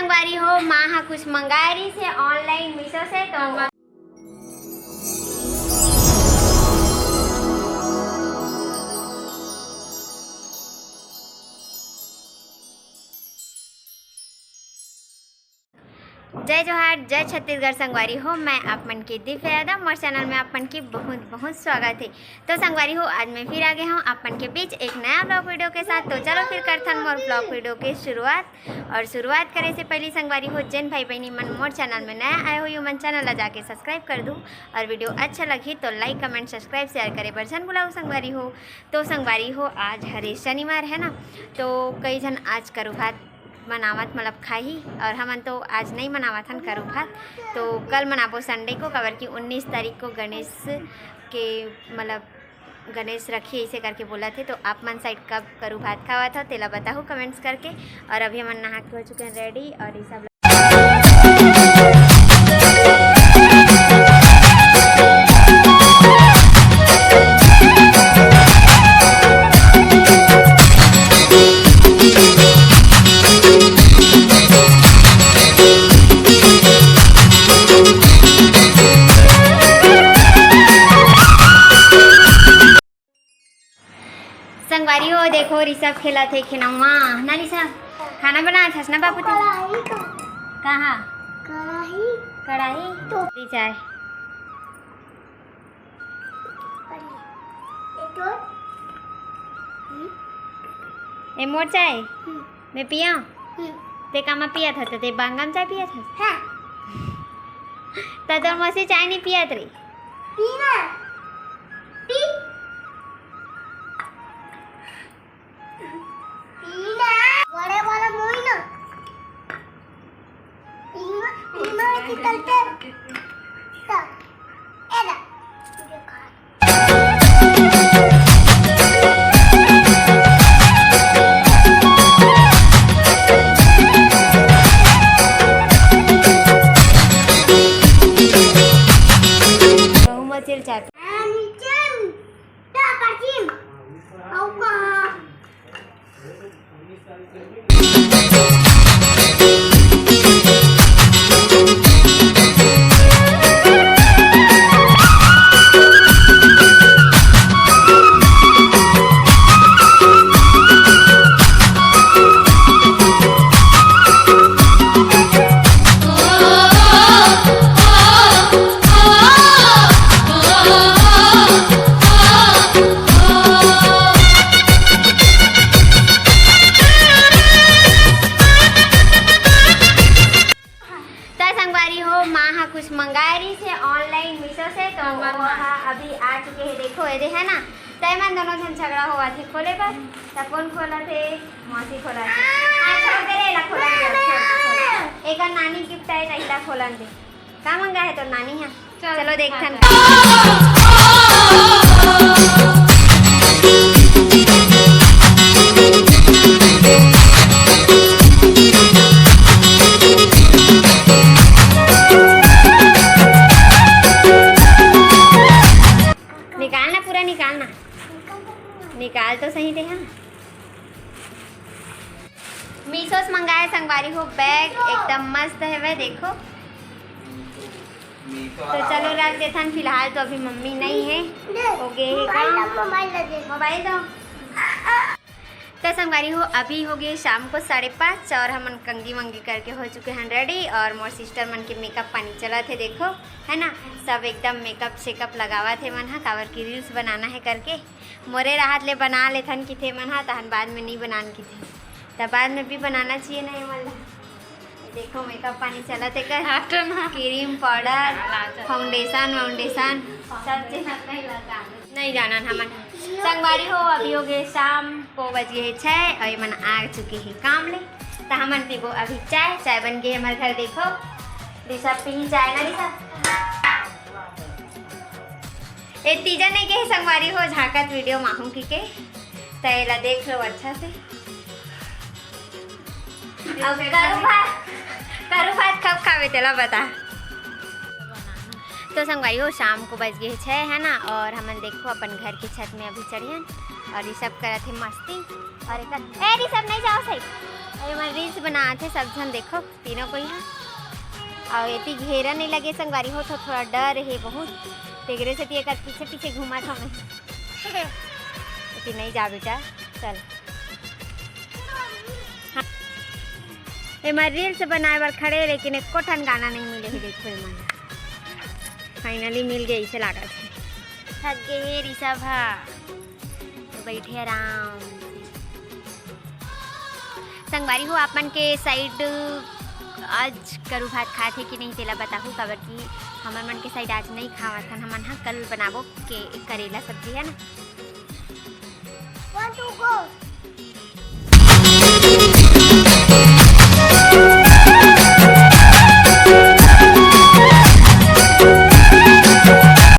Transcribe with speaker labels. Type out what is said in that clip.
Speaker 1: संगवारी हो माँ हा कुछ मंगाए रही से ऑनलाइन मीशो से तो जय जोहार जय छत्तीसगढ़ संगवारी हो। मैं आप मन की दिव्य यादव और चैनल में आप मन की बहुत बहुत स्वागत है। तो संगवारी हो आज मैं फिर आ गया हूँ आप मन के बीच एक नया ब्लॉग वीडियो के साथ। तो चलो फिर करथन मोर ब्लॉग वीडियो की शुरुआत करे से पहले संगवारी हो जिन भाई बहनी मन मोर चैनल में नया आए हो यू मन चैनल ला जाके सब्सक्राइब कर दूँ और वीडियो अच्छा लगी तो लाइक कमेंट सब्सक्राइब शेयर करे बर जन बुलाओ संगवारी हो। तो संगवारी हो आज हरे शनिवार है ना, तो कई जन आज करू भात मनावत मतलब खाही और हमन तो आज नहीं मनावत हन करू भात, तो कल मनाबो संडे को कबर की 19 तारीख को गणेश के मतलब गणेश रखी ऐसे करके बोला थे। तो आप मन साइड कब करू भात खावा था तेला बताओ कमेंट्स करके। और अभी हमन नहा के हो चुके हैं रेडी और ये सब संगवारी हो। देखो ऋषभ खेला थे खिनौआ ना ऋषभ खाना बना था ना बापू तू कहाँ कढ़ाई तो चाय ए मोर चाय मैं पिया ते कामा पिया था ते बांगम चाय पिया था तो मसी चाय नहीं पिया रे पीना पी बड़े वाला मोई ना इमा निकलते तब एदा बहुमत चिल चाय कुछ मंगाए रही से ऑनलाइन मीशो से तो अभी आ चुके हैं। देखो ये है ना तय मन दोनों जन झगड़ा हुआ थे खोले पर तब कौन खोला थे मौसी खोला थे एक नानी गिफ्ट है रहीला खोलन दे का मंगा है तो नानी है चलो देखथन निकाल तो सही थे हम मीशो से मंगाए संगवारी हो बैग एकदम मस्त है वह देखो। तो चलो रख देथन फिलहाल तो अभी मम्मी नहीं है हो गए मोबाइल दो। तो संगवारी हो अभी हो गए शाम को 5:30 और हमन कंगी वंगी करके हो चुके हैं रेडी और मोर सिस्टर मन के मेकअप पानी चला थे देखो है ना, सब एकदम मेकअप शेकअप लगावा थे मन हा कावर की रील्स बनाना है करके मोरे राहत ले बना लेथन कि थे मन हा तहन बाद में नहीं बनान की थे तब बाद में भी बनाना चाहिए नहीं मन देखो मेकअप पानी चला थे कर क्रीम पाउडर फाउंडेशन सब चीज नहीं जाना हमन संगवारी हो। अभी हो गए शाम को बज गए 6 और मन आ चुके हैं काम ले तो हमन पीबो अभी चाय बन गई हमारे घर देखो ऋषभ पी चाय ना ऋषभ ए तीजा नहीं के संगवारी हो झाकत वीडियो माहू की के तैला देख लो अच्छा से। अब करू भात कब खावे तेला बता। तो संगवारी हो शाम को बज गए 6 है ना और हमन देखो अपन घर की छत में अभी चढ़ियन और ये सब करत है मस्ती। और एक ए सब नहीं जाओ सही, अरे मैं रील्स बनाते सब जन देखो तीनों को यहाँ। और ये घेरा नहीं लगे संगवारी हो तो थोड़ा डर है बहुत, तेगरे से एक पीछे पीछे घुमा था मैं। नहीं जा बेटा चल। हाँ। मैं रील्स बनाए बार खड़े लेकिन एक ठन गाना नहीं मिले ही देखो मन। फाइनली मिल गई इसे लागत है। थक गए ऋषभ तो बैठे आराम से। संगवारी हो आपन के साइड आज करू भात खाते कि नहीं तेला बताहू, काबर कि हमर मन के साइड आज नहीं खावत हन हमन। हाँ कल बनाबो के करेला सब्जी है ना। 1 2 go